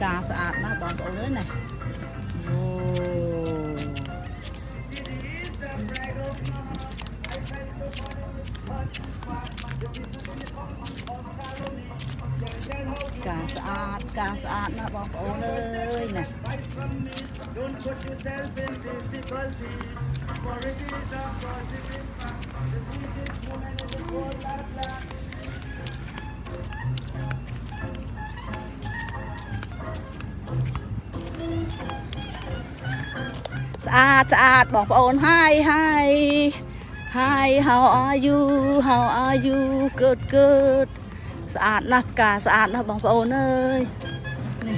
กาสะอาดนะบองโอ้เลยnàyโอ้กาสะอาดนะบองโอ้เลยnàyสะอาดบอกพ่อโอนhi how are you good สะอาดนะกาสะอาดนะบอกพ่อโอนเอ้ยนี่